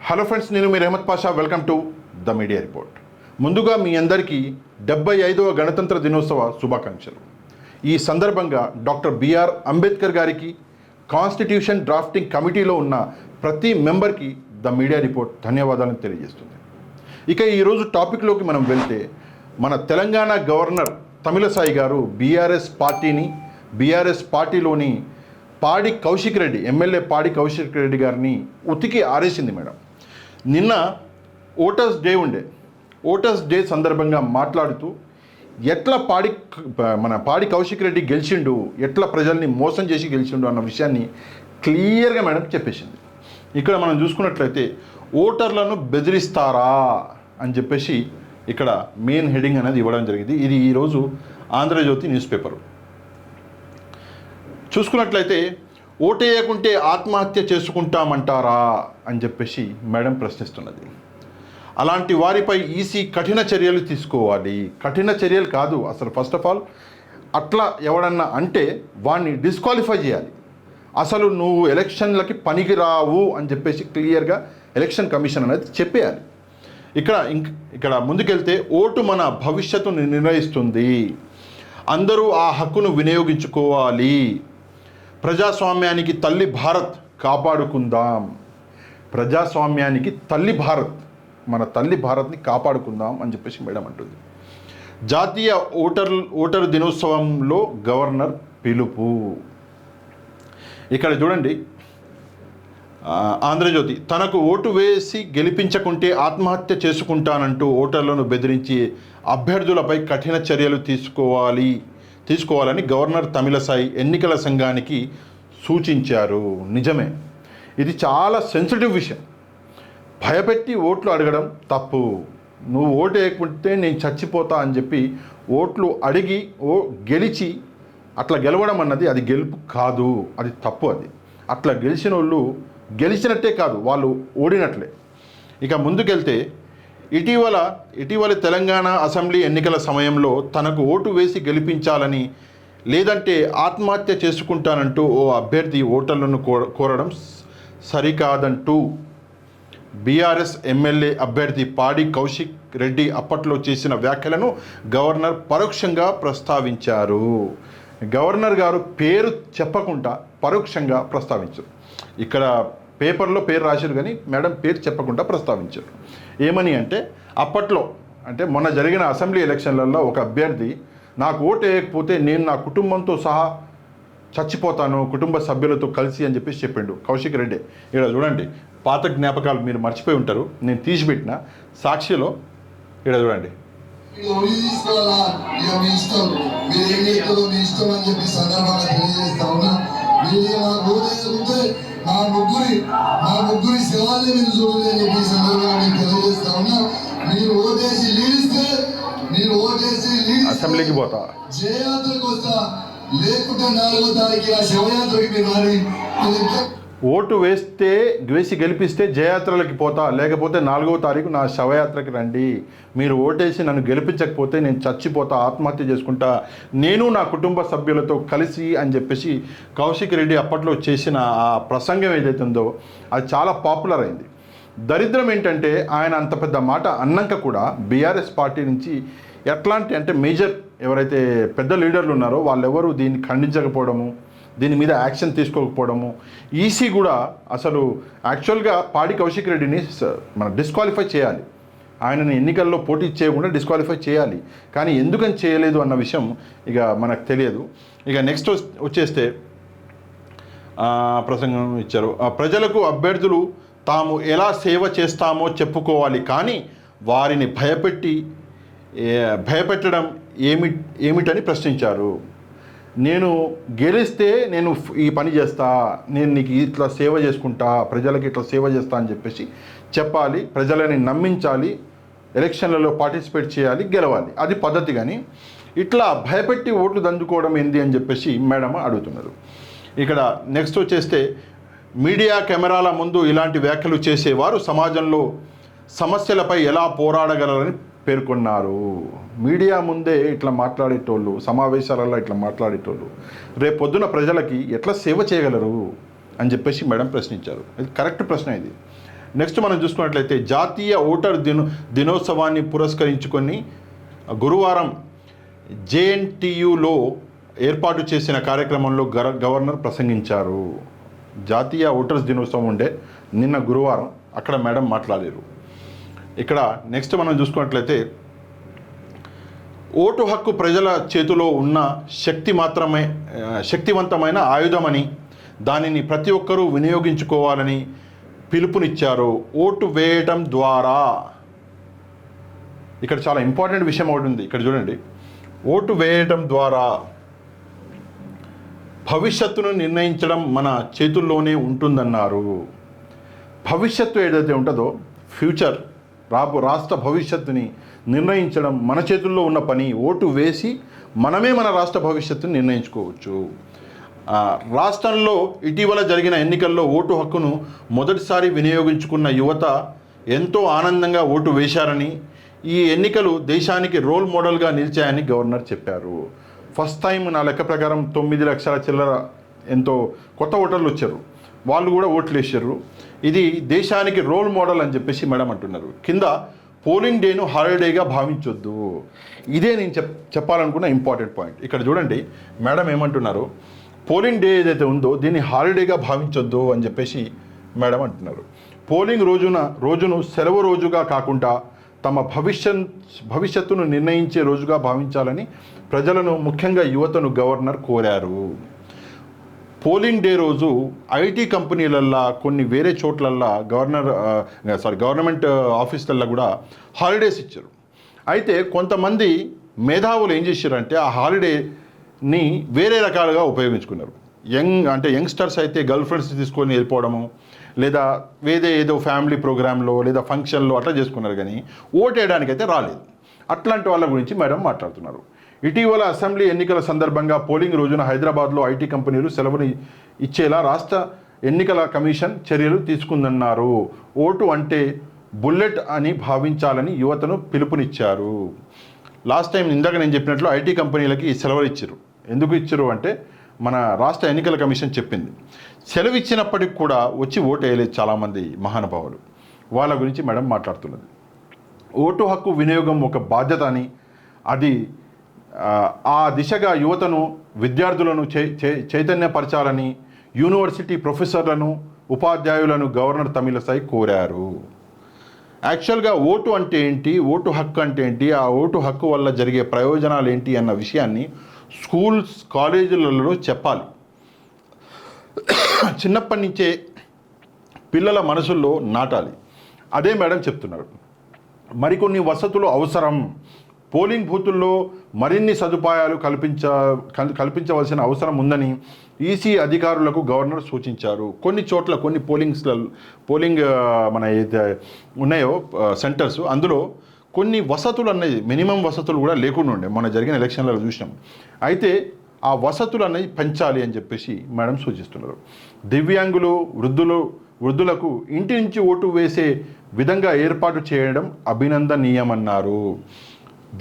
Hello friends, నేను మీ Rehmat Pasha. Welcome to the media report. ముందుగా మీ అందరికీ 75వ గణతంత్ర దినోత్సవ శుభాకాంక్షలు. ఈ సందర్భంగా డాక్టర్ బిఆర్ అంబేద్కర్ గారికి, కాన్స్టిట్యూషన్ డ్రాఫ్టింగ్ కమిటీలో ఉన్న ప్రతి మెంబర్కి ద మీడియా రిపోర్ట్ ధన్యవాదాలను తెలియజేస్తుంది. ఇక ఈరోజు టాపిక్లోకి మనం వెళ్తే, మన తెలంగాణ గవర్నర్ తమిళసాయి గారు బీఆర్ఎస్ పార్టీలోని పాడి కౌశిక్ రెడ్డి, ఎమ్మెల్యే పాడి కౌశిక్ రెడ్డి గారిని ఉతికి ఆరేసింది మేడం. నిన్న ఓటర్స్ డే సందర్భంగా మాట్లాడుతూ ఎట్లా పాడి కౌశిక్ రెడ్డి గెలిచిండు, ఎట్లా ప్రజల్ని మోసం చేసి గెలిచిండు అన్న విషయాన్ని క్లియర్గా మేడం చెప్పేసింది. ఇక్కడ మనం చూసుకున్నట్లయితే ఓటర్లను బెదిరిస్తారా అని చెప్పేసి ఇక్కడ మెయిన్ హెడింగ్ అనేది ఇవ్వడం జరిగింది. ఇది ఈరోజు ఆంధ్రజ్యోతి న్యూస్ పేపరు. చూసుకున్నట్లయితే ఓటేయకుంటే ఆత్మహత్య చేసుకుంటామంటారా అని చెప్పేసి మేడం ప్రశ్నిస్తున్నది. అలాంటి వారిపై ఈసీ కఠిన చర్యలు తీసుకోవాలి. కఠిన చర్యలు కాదు, అసలు ఫస్ట్ ఆఫ్ ఆల్ అట్లా ఎవడన్నా అంటే వాడిని డిస్క్వాలిఫై చేయాలి. అసలు నువ్వు ఎలక్షన్లకి పనికిరావు అని చెప్పేసి క్లియర్గా ఎలక్షన్ కమిషన్ అనేది చెప్పేయాలి. ఇక్కడ ముందుకెళ్తే ఓటు మన భవిష్యత్తును నిర్ణయిస్తుంది, అందరూ ఆ హక్కును వినియోగించుకోవాలి, ప్రజాస్వామ్యానికి తల్లి భారత్ కాపాడుకుందాం, ప్రజాస్వామ్యానికి తల్లి భారత్, మన తల్లి భారత్ని కాపాడుకుందాం అని చెప్పేసి మేడం అంటుంది. జాతీయ ఓటరు దినోత్సవంలో గవర్నర్ పిలుపు. ఇక్కడ చూడండి, ఆంధ్రజ్యోతి, తనకు ఓటు వేసి గెలిపించకుంటే ఆత్మహత్య చేసుకుంటానంటూ ఓటర్లను బెదిరించి అభ్యర్థులపై కఠిన చర్యలు తీసుకోవాలని గవర్నర్ తమిళసాయి ఎన్నికల సంఘానికి సూచించారు. నిజమే, ఇది చాలా సెన్సిటివ్ విషయం. భయపెట్టి ఓట్లు అడగడం తప్పు. నువ్వు ఓటు వేయకుంటే నేను చచ్చిపోతా అని చెప్పి ఓట్లు అడిగి గెలిచి అట్లా గెలవడం అన్నది అది గెలుపు కాదు, అది తప్పు. అది అట్లా గెలిచిన వాళ్ళు గెలిచినట్టే కాదు, వాళ్ళు ఓడినట్లే. ఇక ముందుకెళ్తే, ఇటీవల తెలంగాణ అసెంబ్లీ ఎన్నికల సమయంలో తనకు ఓటు వేసి గెలిపించాలని, లేదంటే ఆత్మహత్య చేసుకుంటానంటూ ఓ అభ్యర్థి ఓటర్లను కోరడం సరికాదంటూ బీఆర్ఎస్ ఎమ్మెల్యే అభ్యర్థి పాడి కౌశిక్ రెడ్డి అప్పట్లో చేసిన వ్యాఖ్యలను గవర్నర్ పరోక్షంగా ప్రస్తావించారు. గవర్నర్ గారు పేరు చెప్పకుండా పరోక్షంగా ప్రస్తావించారు. ఇక్కడ పేపర్లో పేరు రాశారు కానీ మేడం పేరు చెప్పకుండా ప్రస్తావించారు. ఏమని అంటే, అప్పట్లో అంటే మొన్న జరిగిన అసెంబ్లీ ఎలక్షన్లలో ఒక అభ్యర్థి నాకు ఓటు వేయకపోతే నేను నా కుటుంబంతో సహా చచ్చిపోతాను, కుటుంబ సభ్యులతో కలిసి అని చెప్పేసి చెప్పిండు కౌశిక్ రెడ్డి. ఇక్కడ చూడండి, పాత జ్ఞాపకాలు మీరు మర్చిపోయి ఉంటారు, నేను తీసిపెట్టిన సాక్షిలో. ఇక్కడ చూడండి, నా ముగ్గురి శివాన్ని మీరు చూడలేదు అని చెప్పి సందర్భంగా మీకు తెలియజేస్తా ఉన్నా. మీరు ఓటేసి అసెంబ్లీకి పోతా, జయయాత్రకు వస్తా, లేకుంటే 4వ తారీఖు ఆ శివయాత్రకి మీరు రాని. ఓటు వేసి గెలిపిస్తే జయయాత్రలకి పోతా, లేకపోతే 4వ తారీఖు నా శవయాత్రకి రండి. మీరు ఓటేసి నన్ను గెలిపించకపోతే నేను చచ్చిపోతా, ఆత్మహత్య చేసుకుంటా, నేను నా కుటుంబ సభ్యులతో కలిసి అని చెప్పేసి కౌశిక్ రెడ్డి అప్పట్లో చేసిన ఆ ప్రసంగం ఏదైతే ఉందో అది చాలా పాపులర్ అయింది. దరిద్రం ఏంటంటే, ఆయన అంత పెద్ద మాట అన్నాక కూడా బీఆర్ఎస్ పార్టీ నుంచి ఎట్లాంటి అంటే మేజర్ ఎవరైతే పెద్ద లీడర్లు ఉన్నారో వాళ్ళెవరూ దీన్ని ఖండించకపోవడము, దీని మీద యాక్షన్ తీసుకోకపోవడము. ఈసీ కూడా అసలు యాక్చువల్గా పాడి కౌశిక్ రెడ్డిని మనం డిస్క్వాలిఫై చేయాలి, ఆయనని ఎన్నికల్లో పోటీ చేయకుండా డిస్క్వాలిఫై చేయాలి. కానీ ఎందుకని చేయలేదు అన్న విషయం ఇక మనకు తెలియదు. ఇక నెక్స్ట్ వచ్చేస్తే ప్రసంగం ఇచ్చారు. ప్రజలకు అభ్యర్థులు తాము ఎలా సేవ చేస్తామో చెప్పుకోవాలి, కానీ వారిని భయపెట్టడం ఏమిటని ప్రశ్నించారు. నేను గెలిస్తే నేను ఈ పని చేస్తా, నేను నీకు ఇట్లా సేవ చేసుకుంటా, ప్రజలకి ఇట్లా సేవ చేస్తా అని చెప్పేసి చెప్పాలి, ప్రజలని నమ్మించాలి, ఎలక్షన్లలో పార్టిసిపేట్ చేయాలి, గెలవాలి, అది పద్ధతి. కానీ ఇట్లా భయపెట్టి ఓట్లు దండుకోవడం ఏంది అని చెప్పేసి మేడం అడుగుతున్నారు. ఇక్కడ నెక్స్ట్ వచ్చేస్తే, మీడియా కెమెరాల ముందు ఇలాంటి వ్యాఖ్యలు చేసేవారు సమాజంలో సమస్యలపై ఎలా పోరాడగలరని పేర్కొన్నారు. మీడియా ముందే ఇట్లా మాట్లాడేటోళ్ళు, సమావేశాలలో ఇట్లా మాట్లాడేటోళ్ళు రేపొద్దున ప్రజలకి ఎట్లా సేవ చేయగలరు అని చెప్పేసి మేడం ప్రశ్నించారు. ఇది కరెక్ట్ ప్రశ్న. ఇది నెక్స్ట్ మనం చూసుకున్నట్లయితే జాతీయ ఓటర్ దినోత్సవాన్ని పురస్కరించుకొని గురువారం జేఎన్టీయులో ఏర్పాటు చేసిన కార్యక్రమంలో గవర్నర్ ప్రసంగించారు. జాతీయ ఓటర్స్ దినోత్సవం ఉండే నిన్న గురువారం, అక్కడ మేడం మాట్లాడారు. ఇక్కడ నెక్స్ట్ మనం చూసుకున్నట్లయితే ఓటు హక్కు ప్రజల చేతిలో ఉన్న శక్తివంతమైన ఆయుధమని, దానిని ప్రతి ఒక్కరూ వినియోగించుకోవాలని పిలుపునిచ్చారు. ఓటు వేయటం ద్వారా, ఇక్కడ చాలా ఇంపార్టెంట్ విషయం ఒకటి ఉంది. ఇక్కడ చూడండి, ఓటు వేయటం ద్వారా భవిష్యత్తును నిర్ణయించడం మన చేతుల్లోనే ఉంటుందన్నారు. భవిష్యత్తు ఏదైతే ఉంటుందో, ఫ్యూచర్, రాష్ట్ర భవిష్యత్తుని నిర్ణయించడం మన చేతుల్లో ఉన్న పని. ఓటు వేసి మనమే మన రాష్ట్ర భవిష్యత్తుని నిర్ణయించుకోవచ్చు. రాష్ట్రంలో ఇటీవల జరిగిన ఎన్నికల్లో ఓటు హక్కును మొదటిసారి వినియోగించుకున్న యువత ఎంతో ఆనందంగా ఓటు వేశారని, ఈ ఎన్నికలు దేశానికి రోల్ మోడల్గా నిలిచాయని గవర్నర్ చెప్పారు. ఫస్ట్ టైం నా లెక్క ప్రకారం 9 లక్షల చిల్లర ఎంతో కొత్త ఓటర్లు వచ్చారు, వాళ్ళు కూడా ఓట్లు వేసారు. ఇది దేశానికి రోల్ మోడల్ అని చెప్పేసి మేడం అంటున్నారు. కింద పోలింగ్ డేను హాలిడేగా భావించొద్దు. ఇదే నేను చెప్పాలనుకున్న ఇంపార్టెంట్ పాయింట్. ఇక్కడ చూడండి మేడం ఏమంటున్నారు, పోలింగ్ డే ఏదైతే ఉందో దీన్ని హాలిడేగా భావించొద్దు అని చెప్పేసి మేడం అంటున్నారు. పోలింగ్ రోజును సెలవు రోజుగా కాకుండా తమ భవిష్యత్తును నిర్ణయించే రోజుగా భావించాలని ప్రజలను, ముఖ్యంగా యువతను గవర్నర్ కోరారు. పోలింగ్ డే రోజు ఐటీ కంపెనీలల్లో, కొన్ని వేరే చోట్లల్లో గవర్నమెంట్ ఆఫీసులల్లో కూడా హాలిడేస్ ఇచ్చారు. అయితే కొంతమంది మేధావులు ఏం చేశారంటే ఆ హాలిడేని వేరే రకాలుగా ఉపయోగించుకున్నారు. యంగ్స్టర్స్ అయితే గర్ల్ ఫ్రెండ్స్ తీసుకొని వెళ్ళిపోవడము, లేదా ఏదో ఫ్యామిలీ ప్రోగ్రాంలో లేదా ఫంక్షన్లో అట్లా చేసుకున్నారు, కానీ ఓటు వేయడానికైతే రాలేదు. అట్లాంటి వాళ్ళ గురించి మేడం మాట్లాడుతున్నారు. ఇటీవల అసెంబ్లీ ఎన్నికల సందర్భంగా పోలింగ్ రోజున హైదరాబాద్లో ఐటీ కంపెనీలు సెలవులు ఇచ్చేలా రాష్ట్ర ఎన్నికల కమిషన్ చర్యలు తీసుకుందన్నారు. ఓటు అంటే బుల్లెట్ అని భావించాలని యువతను పిలుపునిచ్చారు. లాస్ట్ టైం ఇందాక నేను చెప్పినట్లు ఐటీ కంపెనీలకి సెలవులు ఇచ్చారు. ఎందుకు ఇచ్చారు అంటే మన రాష్ట్ర ఎన్నికల కమిషన్ చెప్పింది. సెలవు ఇచ్చినప్పటికి కూడా వచ్చి ఓటు వేయలేదు చాలామంది మహానుభావులు. వాళ్ళ గురించి మేడం మాట్లాడుతున్నది. ఓటు హక్కు వినియోగం ఒక బాధ్యత అని, అది ఆ దిశగా యువతను, విద్యార్థులను చైతన్యపరచాలని యూనివర్సిటీ ప్రొఫెసర్లను, ఉపాధ్యాయులను గవర్నర్ తమిళసై కోరారు. యాక్చువల్గా ఓటు అంటే ఏంటి, ఓటు హక్కు అంటే ఏంటి, ఆ ఓటు హక్కు వల్ల జరిగే ప్రయోజనాలు ఏంటి అన్న విషయాన్ని స్కూల్స్, కాలేజీలలో చెప్పాలి. చిన్నప్పటి నుంచే పిల్లల మనసుల్లో నాటాలి. అదే మేడం చెప్తున్నారు. మరికొన్ని వసతులు అవసరం. పోలింగ్ బూతుల్లో మరిన్ని సదుపాయాలు కల్పించవలసిన అవసరం ఉందని ఈసీ అధికారులకు గవర్నర్ సూచించారు. కొన్ని చోట్ల, కొన్ని పోలింగ్ మన ఏదైతే ఉన్నాయో సెంటర్స్, అందులో కొన్ని వసతులు అనేది, మినిమం వసతులు కూడా లేకుండా ఉండే మన జరిగిన ఎలక్షన్లలో చూసినాం. అయితే ఆ వసతులు అనేది పెంచాలి అని చెప్పేసి మేడం సూచిస్తున్నారు. దివ్యాంగులు, వృద్ధులకు ఇంటి నుంచి ఓటు వేసే విధంగా ఏర్పాటు చేయడం అభినందనీయమన్నారు.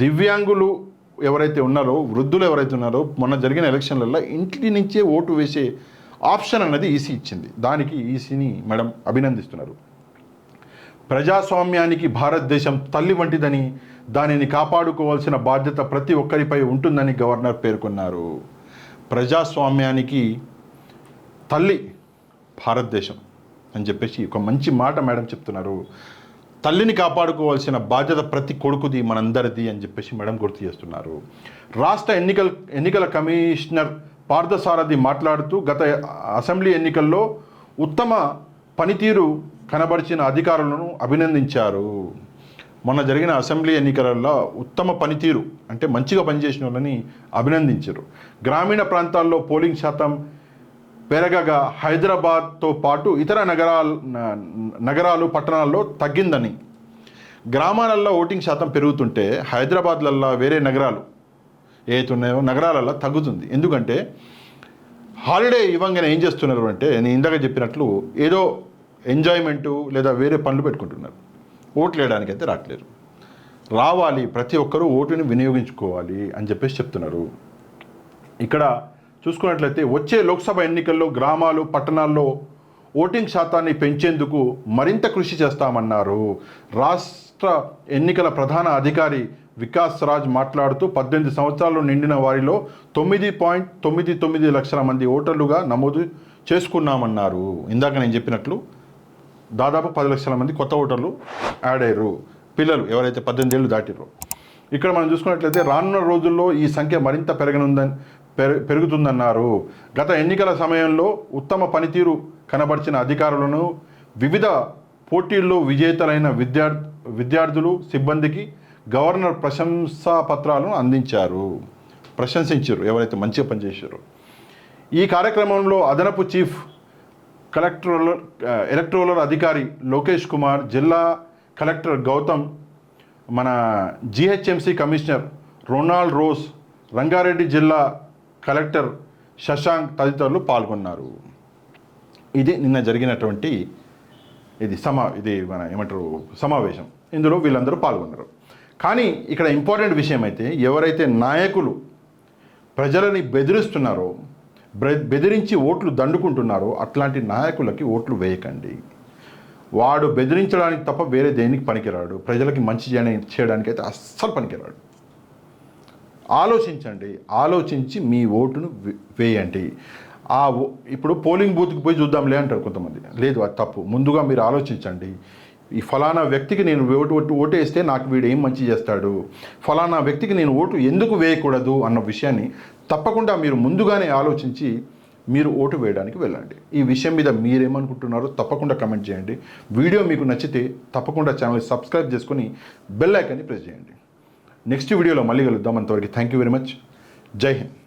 దివ్యాంగులు ఎవరైతే ఉన్నారో, వృద్ధులు ఎవరైతే ఉన్నారో, మొన్న జరిగిన ఎలక్షన్లలో ఇంటి నుంచే ఓటు వేసే ఆప్షన్ అన్నది ఈసీ ఇచ్చింది. దానికి ఈసీని మేడం అభినందిస్తున్నారు. ప్రజాస్వామ్యానికి భారతదేశం తల్లి వంటిదని, దానిని కాపాడుకోవాల్సిన బాధ్యత ప్రతి ఒక్కరిపై ఉంటుందని గవర్నర్ పేర్కొన్నారు. ప్రజాస్వామ్యానికి తల్లి భారతదేశం అని చెప్పేసి ఒక మంచి మాట మేడం చెప్తున్నారు. తల్లిని కాపాడుకోవాల్సిన బాధ్యత ప్రతి కొడుకుది, మనందరిది అని చెప్పేసి మేడం గుర్తు చేస్తున్నారు. రాష్ట్ర ఎన్నికల కమిషనర్ పార్థసారథి మాట్లాడుతూ గత అసెంబ్లీ ఎన్నికల్లో ఉత్తమ పనితీరు కనబరిచిన అధికారులను అభినందించారు. మొన్న జరిగిన అసెంబ్లీ ఎన్నికలలో ఉత్తమ పనితీరు అంటే మంచిగా పనిచేసిన వాళ్ళని అభినందించారు. గ్రామీణ ప్రాంతాల్లో పోలింగ్ శాతం పెరగగా హైదరాబాద్తో పాటు ఇతర నగరాలు, పట్టణాల్లో తగ్గిందని, గ్రామాలలో ఓటింగ్ శాతం పెరుగుతుంటే హైదరాబాద్లల్లో, వేరే నగరాలు ఏవైతే ఉన్నాయో నగరాలలో తగ్గుతుంది. ఎందుకంటే హాలిడే ఇవ్వంగానే ఏం చేస్తున్నారు అంటే, నేను ఇందాక చెప్పినట్లు ఏదో ఎంజాయ్మెంటు లేదా వేరే పనులు పెట్టుకుంటున్నారు. ఓట్లు వేయడానికైతే రావట్లేరు. రావాలి, ప్రతి ఒక్కరూ ఓటుని వినియోగించుకోవాలి అని చెప్పేసి చెప్తున్నారు. ఇక్కడ చూసుకున్నట్లయితే వచ్చే లోక్సభ ఎన్నికల్లో గ్రామాలు, పట్టణాల్లో ఓటింగ్ శాతాన్ని పెంచేందుకు మరింత కృషి చేస్తామన్నారు. రాష్ట్ర ఎన్నికల ప్రధాన అధికారి వికాస్ రాజ్ మాట్లాడుతూ 18 సంవత్సరాలు నిండిన వారిలో 9.99 లక్షల మంది ఓటర్లుగా నమోదు చేసుకున్నామన్నారు. ఇందాక నేను చెప్పినట్లు దాదాపు 10 లక్షల మంది కొత్త ఓటర్లు యాడ్ అయ్యారు, పిల్లలు ఎవరైతే 18 ఏళ్ళు దాటిరో. ఇక్కడ మనం చూసుకున్నట్లయితే రానున్న రోజుల్లో ఈ సంఖ్య మరింత పెరుగుతుందన్నారు. గత ఎన్నికల సమయంలో ఉత్తమ పనితీరు కనబర్చిన అధికారులను వివిధ పోటీల్లో విజేతలైన విద్యార్థులు సిబ్బందికి గవర్నర్ ప్రశంసా పత్రాలను ప్రశంసించారు ఎవరైతే మంచిగా పనిచేశారో. ఈ కార్యక్రమంలో అదనపు చీఫ్ ఎలక్టోరల్ అధికారి లోకేష్ కుమార్, జిల్లా కలెక్టర్ గౌతమ్, మన GHMC commissioner Ronald Ross, Rangareddy జిల్లా కలెక్టర్ శశాంక్ తదితరులు పాల్గొన్నారు. ఇది నిన్న జరిగినటువంటి సమావేశం. ఇందులో వీళ్ళందరూ పాల్గొన్నారు. కానీ ఇక్కడ ఇంపార్టెంట్ విషయం అయితే, ఎవరైతే నాయకులు ప్రజలని బెదిరిస్తున్నారో, బెదిరించి ఓట్లు దండుకుంటున్నారో అట్లాంటి నాయకులకి ఓట్లు వేయకండి. వాడు బెదిరించడానికి తప్ప వేరే దేనికి పనికిరాడు. ప్రజలకి మంచి చేయడానికి అయితే అస్సలు పనికిరాడు. ఆలోచించండి, ఆలోచించి మీ ఓటును వేయండి. ఇప్పుడు పోలింగ్ బూత్కి పోయి చూద్దాంలే అంటారు కొంతమంది. లేదు, అది తప్పు. ముందుగా మీరు ఆలోచించండి. ఈ ఫలానా వ్యక్తికి నేను ఓటు వేస్తే నాకు వీడు ఏం మంచి చేస్తాడు, ఫలానా వ్యక్తికి నేను ఓటు ఎందుకు వేయకూడదు అన్న విషయాన్ని తప్పకుండా మీరు ముందుగానే ఆలోచించి మీరు ఓటు వేయడానికి వెళ్ళండి. ఈ విషయం మీద మీరేమనుకుంటున్నారో తప్పకుండా కమెంట్ చేయండి. వీడియో మీకు నచ్చితే తప్పకుండా ఛానల్ సబ్స్క్రైబ్ చేసుకొని బెల్ ఐకాన్ని ప్రెస్ చేయండి. నెక్స్ట్ వీడియోలో మళ్ళీ కలుద్దాం. అంతవరకు థ్యాంక్ యూ వెరీ మచ్. జై హింద్.